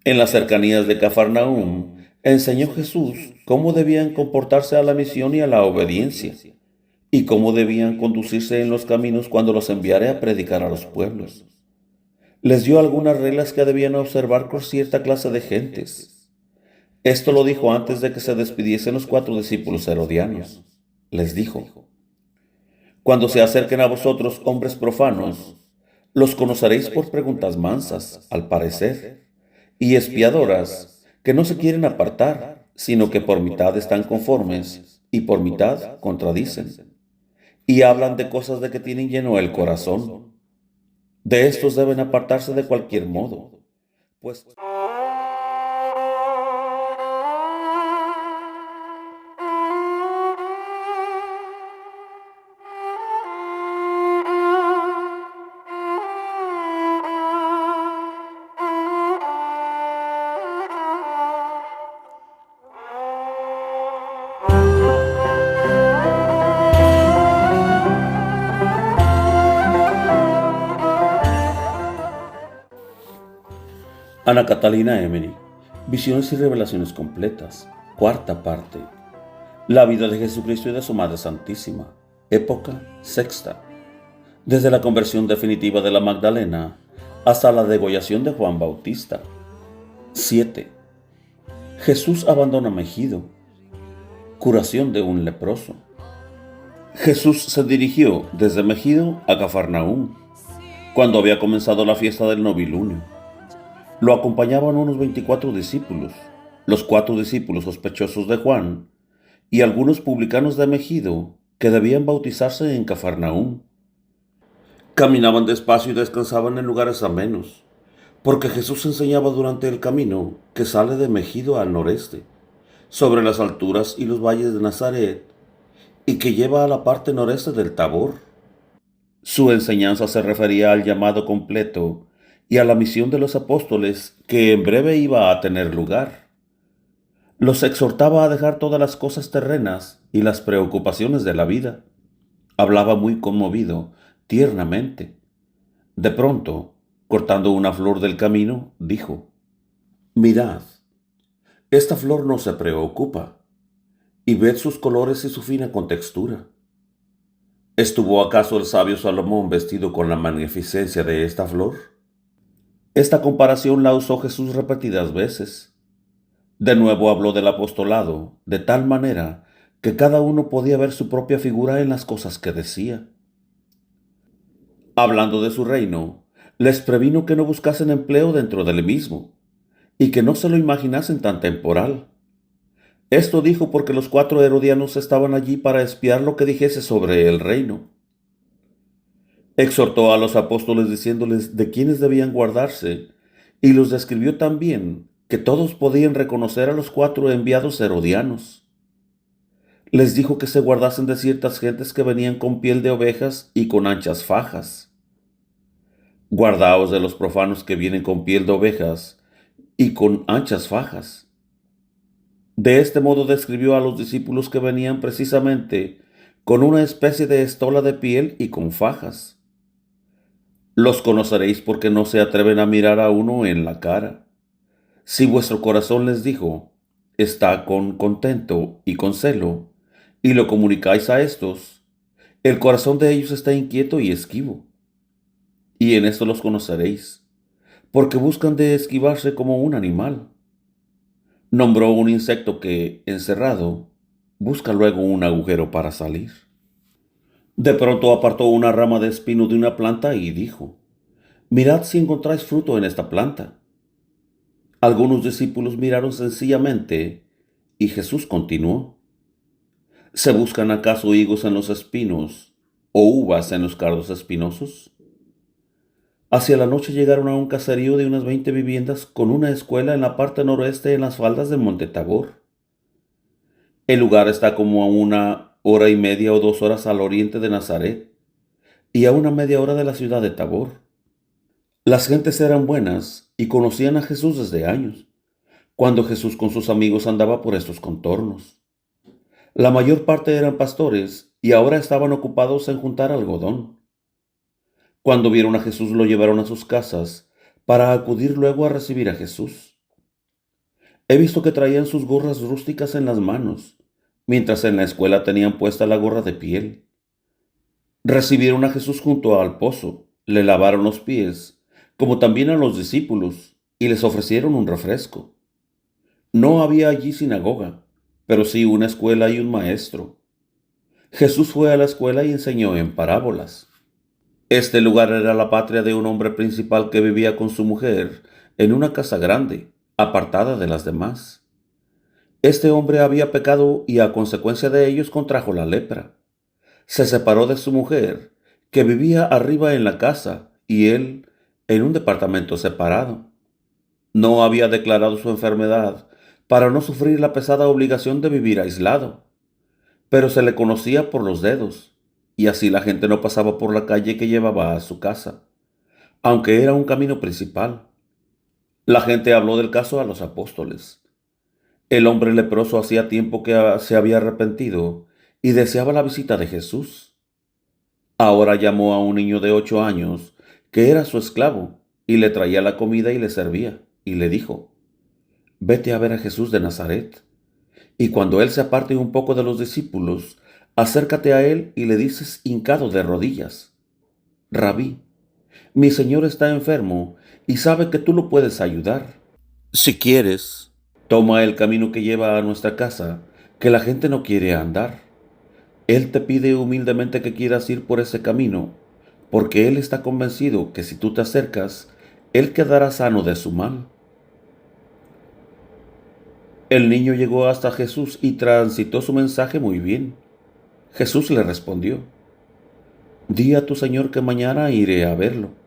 En las cercanías de Cafarnaúm, enseñó Jesús cómo debían comportarse a la misión y a la obediencia, y cómo debían conducirse en los caminos cuando los enviare a predicar a los pueblos. Les dio algunas reglas que debían observar con cierta clase de gentes. Esto lo dijo antes de que se despidiesen los 4 discípulos herodianos. Les dijo: cuando se acerquen a vosotros hombres profanos, los conoceréis por preguntas mansas, al parecer, y espiadoras, que no se quieren apartar, sino que por mitad están conformes y por mitad contradicen, y hablan de cosas de que tienen lleno el corazón. De estos deben apartarse de cualquier modo, pues Ana Catalina Emery, Visiones y Revelaciones Completas, cuarta parte. La vida de Jesucristo y de su Madre Santísima, época sexta. Desde la conversión definitiva de la Magdalena hasta la degollación de Juan Bautista. 7. Jesús abandona Megido. Curación de un leproso. Jesús se dirigió desde Megido a Cafarnaúm, cuando había comenzado la fiesta del novilunio. Lo acompañaban unos 24 discípulos, los 4 discípulos sospechosos de Juan y algunos publicanos de Megido que debían bautizarse en Cafarnaúm. Caminaban despacio y descansaban en lugares amenos, porque Jesús enseñaba durante el camino que sale de Megido al noreste, sobre las alturas y los valles de Nazaret, y que lleva a la parte noreste del Tabor. Su enseñanza se refería al llamado completo y a la misión de los apóstoles que en breve iba a tener lugar. Los exhortaba a dejar todas las cosas terrenas y las preocupaciones de la vida. Hablaba muy conmovido, tiernamente. De pronto, cortando una flor del camino, dijo: mirad, esta flor no se preocupa, y ved sus colores y su fina contextura. ¿Estuvo acaso el sabio Salomón vestido con la magnificencia de esta flor? Esta comparación la usó Jesús repetidas veces. De nuevo habló del apostolado, de tal manera que cada uno podía ver su propia figura en las cosas que decía. Hablando de su reino, les previno que no buscasen empleo dentro del mismo, y que no se lo imaginasen tan temporal. Esto dijo porque los 4 herodianos estaban allí para espiar lo que dijese sobre el reino. Exhortó a los apóstoles diciéndoles de quiénes debían guardarse, y los describió tan bien que todos podían reconocer a los 4 enviados herodianos. Les dijo que se guardasen de ciertas gentes que venían con piel de ovejas y con anchas fajas. Guardaos de los profanos que vienen con piel de ovejas y con anchas fajas. De este modo describió a los discípulos que venían precisamente con una especie de estola de piel y con fajas. Los conoceréis porque no se atreven a mirar a uno en la cara. Si vuestro corazón, les dijo, está con contento y con celo, y lo comunicáis a estos, el corazón de ellos está inquieto y esquivo. Y en esto los conoceréis, porque buscan de esquivarse como un animal. Nombró un insecto que, encerrado, busca luego un agujero para salir. De pronto apartó una rama de espino de una planta y dijo: mirad si encontráis fruto en esta planta. Algunos discípulos miraron sencillamente, y Jesús continuó: ¿se buscan acaso higos en los espinos, o uvas en los cardos espinosos? Hacia la noche llegaron a un caserío de unas 20 viviendas con una escuela en la parte noroeste en las faldas del monte Tabor. El lugar está como a 1 hora y media o 2 horas al oriente de Nazaret, y a una media hora de la ciudad de Tabor. Las gentes eran buenas y conocían a Jesús desde años, cuando Jesús con sus amigos andaba por estos contornos. La mayor parte eran pastores y ahora estaban ocupados en juntar algodón. Cuando vieron a Jesús, lo llevaron a sus casas para acudir luego a recibir a Jesús. He visto que traían sus gorras rústicas en las manos, mientras en la escuela tenían puesta la gorra de piel. Recibieron a Jesús junto al pozo, le lavaron los pies, como también a los discípulos, y les ofrecieron un refresco. No había allí sinagoga, pero sí una escuela y un maestro. Jesús fue a la escuela y enseñó en parábolas. Este lugar era la patria de un hombre principal que vivía con su mujer en una casa grande, apartada de las demás. Este hombre había pecado y a consecuencia de ellos contrajo la lepra. Se separó de su mujer, que vivía arriba en la casa, y él en un departamento separado. No había declarado su enfermedad para no sufrir la pesada obligación de vivir aislado, pero se le conocía por los dedos, y así la gente no pasaba por la calle que llevaba a su casa, aunque era un camino principal. La gente habló del caso a los apóstoles. El hombre leproso hacía tiempo que se había arrepentido y deseaba la visita de Jesús. Ahora llamó a un niño de 8 años, que era su esclavo, y le traía la comida y le servía, y le dijo: Vete a ver a Jesús de Nazaret. Y cuando él se aparte un poco de los discípulos, acércate a él y le dices hincado de rodillas: Rabí, mi señor está enfermo y sabe que tú lo puedes ayudar. Si quieres, toma el camino que lleva a nuestra casa, que la gente no quiere andar. Él te pide humildemente que quieras ir por ese camino, porque él está convencido que si tú te acercas, él quedará sano de su mal. El niño llegó hasta Jesús y transitó su mensaje muy bien. Jesús le respondió: Di a tu señor que mañana iré a verlo.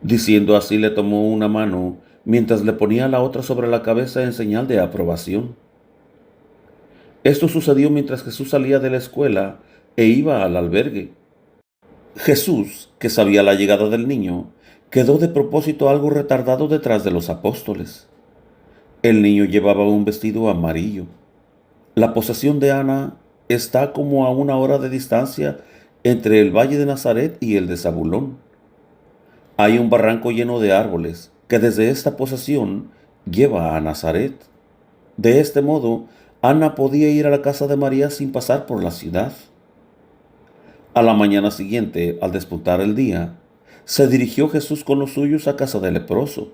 Diciendo así, le tomó una mano mientras le ponía la otra sobre la cabeza en señal de aprobación. Esto sucedió mientras Jesús salía de la escuela e iba al albergue. Jesús, que sabía la llegada del niño, quedó de propósito algo retardado detrás de los apóstoles. El niño llevaba un vestido amarillo. La posesión de Ana está como a 1 hora de distancia entre el valle de Nazaret y el de Zabulón. Hay un barranco lleno de árboles que desde esta posesión lleva a Nazaret. De este modo, Ana podía ir a la casa de María sin pasar por la ciudad. A la mañana siguiente, al despuntar el día, se dirigió Jesús con los suyos a casa del leproso.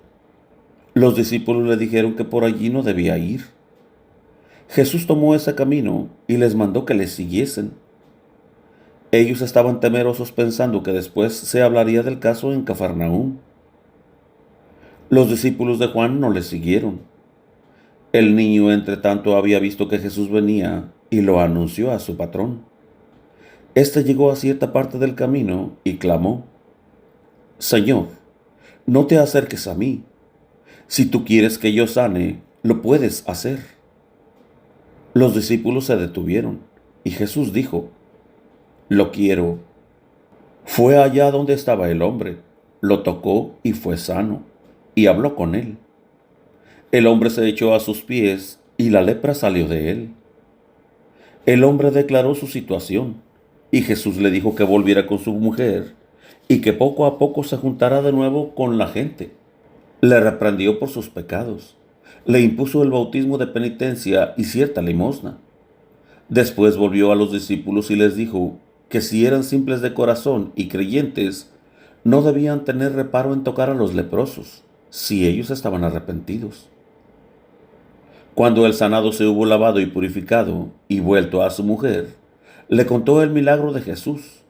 Los discípulos le dijeron que por allí no debía ir. Jesús tomó ese camino y les mandó que le siguiesen. Ellos estaban temerosos pensando que después se hablaría del caso en Cafarnaúm. Los discípulos de Juan no le siguieron. El niño, entre tanto, había visto que Jesús venía y lo anunció a su patrón. Este llegó a cierta parte del camino y clamó: Señor, no te acerques a mí. Si tú quieres que yo sane, lo puedes hacer. Los discípulos se detuvieron y Jesús dijo: Lo quiero. Fue allá donde estaba el hombre, lo tocó y fue sano, y habló con él. El hombre se echó a sus pies y la lepra salió de él. El hombre declaró su situación, y Jesús le dijo que volviera con su mujer y que poco a poco se juntara de nuevo con la gente. Le reprendió por sus pecados, le impuso el bautismo de penitencia y cierta limosna. Después volvió a los discípulos y les dijo que si eran simples de corazón y creyentes, no debían tener reparo en tocar a los leprosos, si ellos estaban arrepentidos. Cuando el sanado se hubo lavado y purificado y vuelto a su mujer, le contó el milagro de Jesús.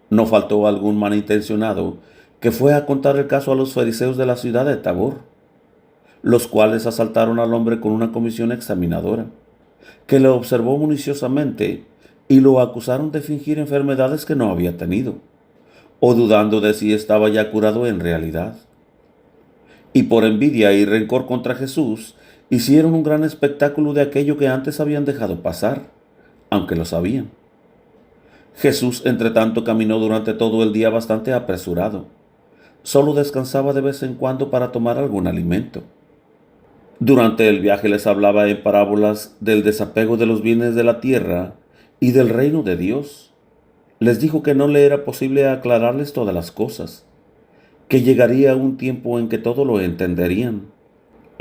No faltó algún malintencionado que fue a contar el caso a los fariseos de la ciudad de Tabor, los cuales asaltaron al hombre con una comisión examinadora, que lo observó minuciosamente y lo acusaron de fingir enfermedades que no había tenido, o dudando de si estaba ya curado en realidad. Y por envidia y rencor contra Jesús, hicieron un gran espectáculo de aquello que antes habían dejado pasar, aunque lo sabían. Jesús, entre tanto, caminó durante todo el día bastante apresurado. Solo descansaba de vez en cuando para tomar algún alimento. Durante el viaje les hablaba en parábolas del desapego de los bienes de la tierra y del reino de Dios. Les dijo que no le era posible aclararles todas las cosas, que llegaría un tiempo en que todo lo entenderían.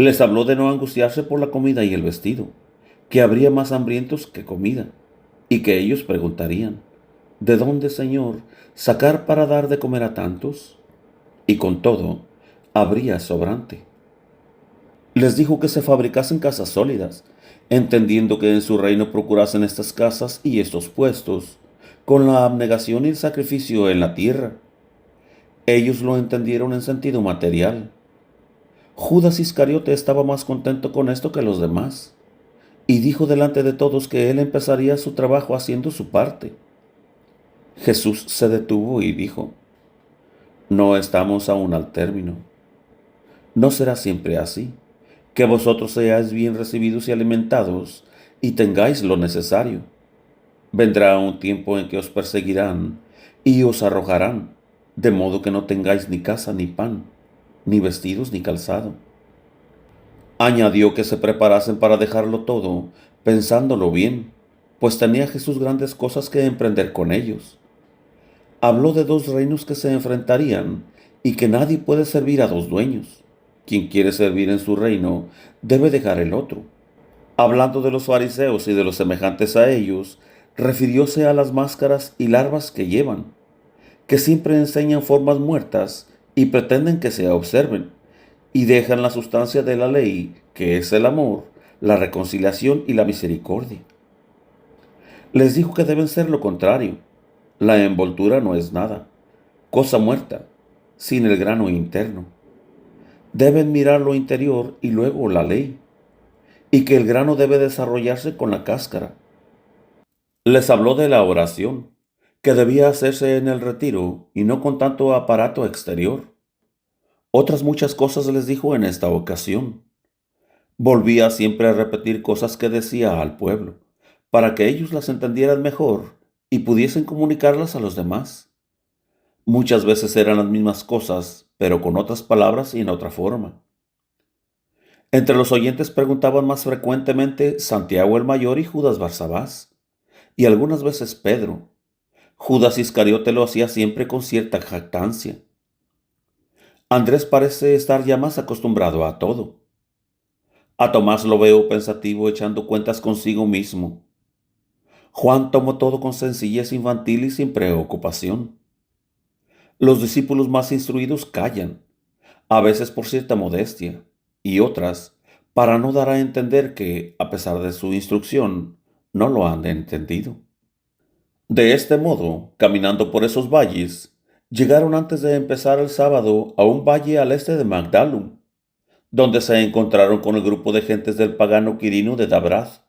Les habló de no angustiarse por la comida y el vestido, que habría más hambrientos que comida, y que ellos preguntarían, ¿de dónde, Señor, sacar para dar de comer a tantos? Y con todo, habría sobrante. Les dijo que se fabricasen casas sólidas, entendiendo que en su reino procurasen estas casas y estos puestos, con la abnegación y el sacrificio en la tierra. Ellos lo entendieron en sentido material. Judas Iscariote estaba más contento con esto que los demás, y dijo delante de todos que él empezaría su trabajo haciendo su parte. Jesús se detuvo y dijo, no estamos aún al término. No será siempre así, que vosotros seáis bien recibidos y alimentados, y tengáis lo necesario. Vendrá un tiempo en que os perseguirán y os arrojarán, de modo que no tengáis ni casa ni pan, ni vestidos ni calzado. Añadió que se preparasen para dejarlo todo, pensándolo bien, pues tenía Jesús grandes cosas que emprender con ellos. Habló de dos reinos que se enfrentarían y que nadie puede servir a dos dueños. Quien quiere servir en su reino debe dejar el otro. Hablando de los fariseos y de los semejantes a ellos, refirióse a las máscaras y larvas que llevan, que siempre enseñan formas muertas y pretenden que se observen, y dejan la sustancia de la ley, que es el amor, la reconciliación y la misericordia. Les dijo que deben ser lo contrario. La envoltura no es nada, cosa muerta, sin el grano interno. Deben mirar lo interior y luego la ley, y que el grano debe desarrollarse con la cáscara. Les habló de la oración, que debía hacerse en el retiro y no con tanto aparato exterior. Otras muchas cosas les dijo en esta ocasión. Volvía siempre a repetir cosas que decía al pueblo, para que ellos las entendieran mejor y pudiesen comunicarlas a los demás. Muchas veces eran las mismas cosas, pero con otras palabras y en otra forma. Entre los oyentes preguntaban más frecuentemente Santiago el Mayor y Judas Barsabás, y algunas veces Pedro. Judas Iscariote lo hacía siempre con cierta jactancia. Andrés parece estar ya más acostumbrado a todo. A Tomás lo veo pensativo echando cuentas consigo mismo. Juan tomó todo con sencillez infantil y sin preocupación. Los discípulos más instruidos callan, a veces por cierta modestia, y otras para no dar a entender que, a pesar de su instrucción, no lo han entendido. De este modo, caminando por esos valles, llegaron antes de empezar el sábado a un valle al este de Magdalum, donde se encontraron con el grupo de gentes del pagano Quirino de Dabraz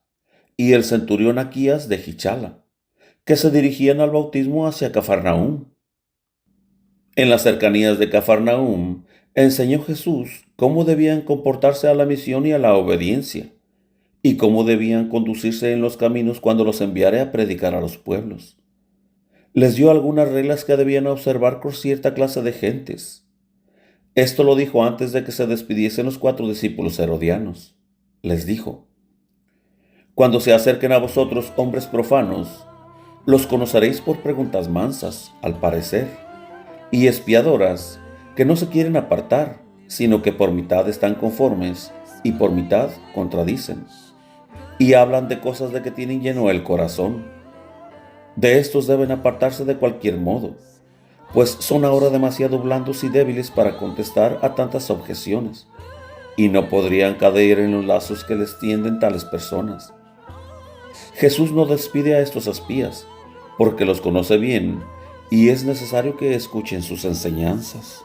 y el centurión Aquías de Gichala, que se dirigían al bautismo hacia Cafarnaúm. En las cercanías de Cafarnaúm enseñó Jesús cómo debían comportarse a la misión y a la obediencia, y cómo debían conducirse en los caminos cuando los enviare a predicar a los pueblos. Les dio algunas reglas que debían observar con cierta clase de gentes. Esto lo dijo antes de que se despidiesen los 4 discípulos herodianos. Les dijo, cuando se acerquen a vosotros hombres profanos, los conoceréis por preguntas mansas, al parecer, y espiadoras, que no se quieren apartar, sino que por mitad están conformes y por mitad contradicen, y hablan de cosas de que tienen lleno el corazón. De estos deben apartarse de cualquier modo, pues son ahora demasiado blandos y débiles para contestar a tantas objeciones, y no podrían caer en los lazos que les tienden tales personas. Jesús no despide a estos espías, porque los conoce bien, y es necesario que escuchen sus enseñanzas.